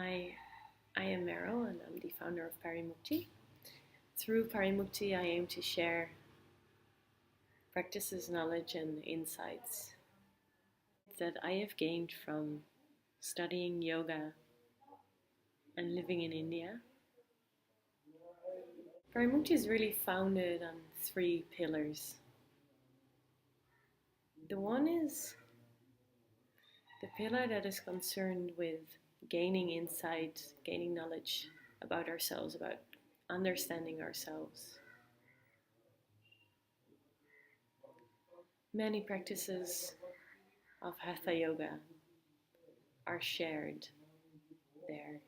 Hi, I am Meryl and I'm the founder of PariMukti. Through PariMukti, I aim to share practices, knowledge, and insights that I have gained from studying yoga and living in India. PariMukti is really founded on three pillars. The one is the pillar that is concerned with gaining insight, gaining knowledge about ourselves, about understanding ourselves. Many practices of Hatha Yoga are shared there.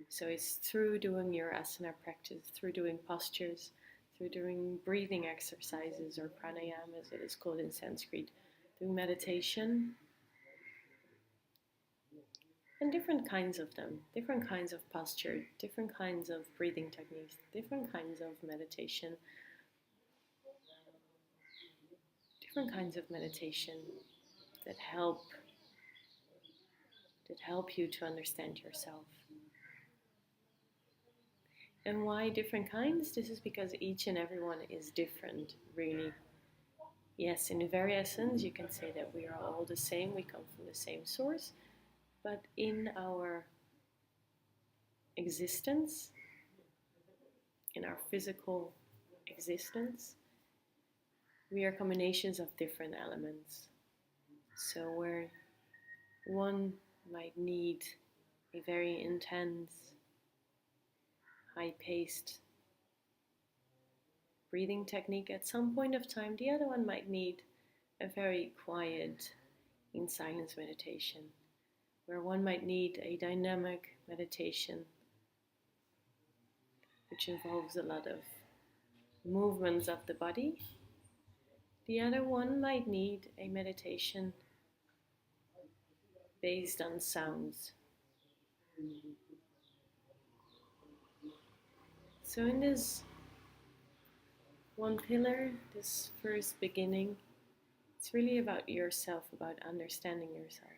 So it's through doing your asana practice, through doing postures, through doing breathing exercises or pranayama as it is called in Sanskrit, through meditation, and different kinds of them, different kinds of posture, different kinds of breathing techniques, different kinds of meditation, that help you to understand yourself. And why different kinds? This is because each and everyone is different, really. Yes, in the very essence, you can say that we are all the same, we come from the same source, but in our existence, in our physical existence, we are combinations of different elements. So where one might need a very intense, high-paced breathing technique at some point of time, the other one might need a very quiet, in silence meditation, where one might need a dynamic meditation, which involves a lot of movements of the body. The other one might need a meditation based on sounds. So in this one pillar, this first beginning, it's really about yourself, about understanding yourself.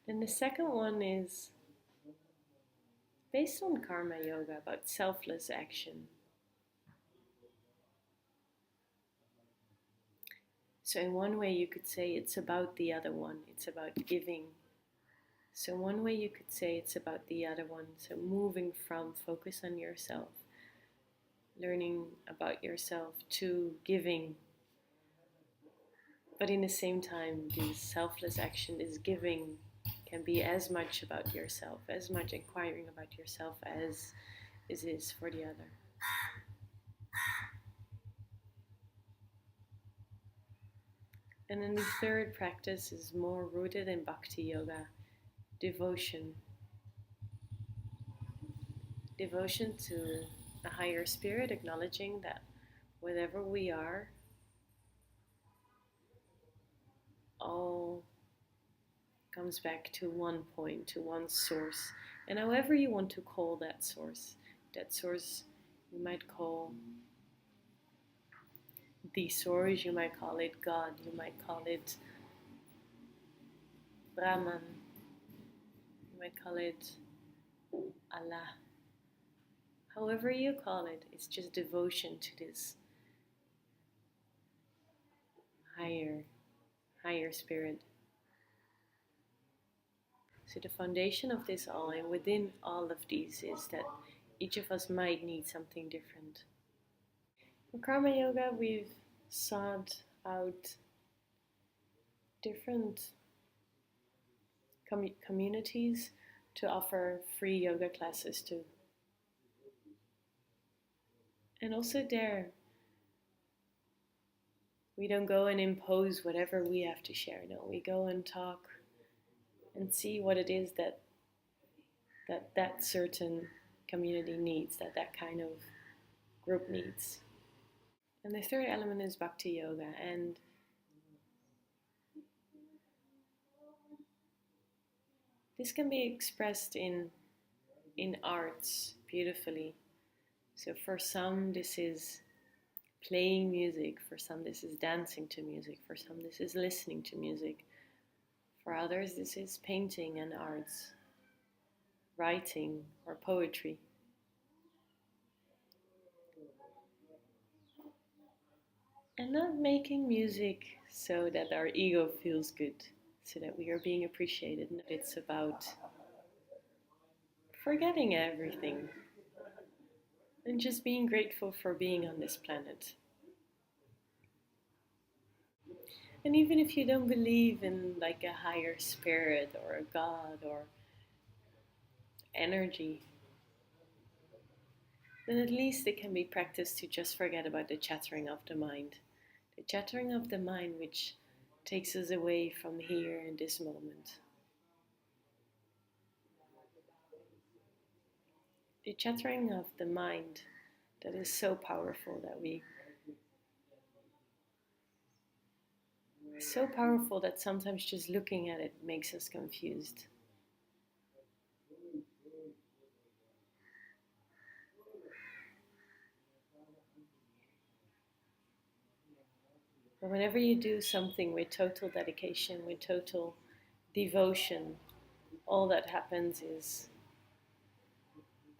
Then the second one is based on karma yoga, about selfless action. So in one way you could say it's about the other one, it's about giving. So one way you could say it's about the other one, so moving from focus on yourself, learning about yourself, to giving. But in the same time, this selfless action, this giving, can be as much about yourself, as much inquiring about yourself as it is for the other. And then the third practice is more rooted in Bhakti Yoga, devotion. Devotion to a higher spirit, acknowledging that whatever we are, all comes back to one point, to one source. And however you want to call that source you might call the source, you might call it God, you might call it Brahman, you might call it Allah. However you call it, it's just devotion to this higher spirit. So the foundation of this all, and within all of these, is that each of us might need something different. In Karma Yoga, we've sought out different communities to offer free yoga classes to. And also there, we don't go and impose whatever we have to share. No, we go and talk and see what it is that certain community needs, that kind of group needs. And the third element is Bhakti Yoga, and this can be expressed in arts beautifully. So for some, this is playing music. For some, this is dancing to music. For some, this is listening to music. For others, this is painting and arts, writing or poetry. And not making music so that our ego feels good, so that we are being appreciated. It's about forgetting everything and just being grateful for being on this planet. And even if you don't believe in like a higher spirit or a god or energy, then at least it can be practiced to just forget about the chattering of the mind. The chattering of the mind which takes us away from here in this moment. The chattering of the mind that is so powerful that sometimes just looking at it makes us confused. But whenever you do something with total dedication, with total devotion, all that happens is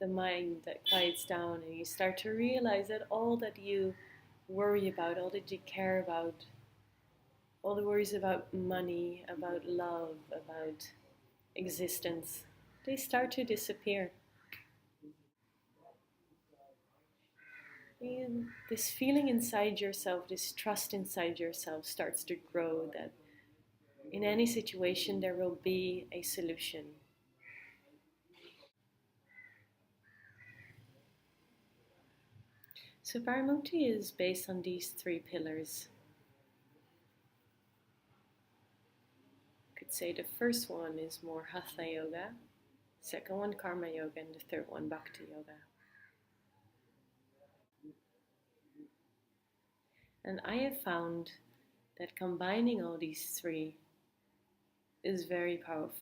the mind that quiets down, and you start to realize that all that you worry about, all that you care about, all the worries about money, about love, about existence, they start to disappear. And this feeling inside yourself, this trust inside yourself starts to grow that in any situation there will be a solution. So PariMukti is based on these three pillars. You could say the first one is more Hatha Yoga, second one Karma Yoga, and the third one Bhakti Yoga. And I have found that combining all these three is very powerful.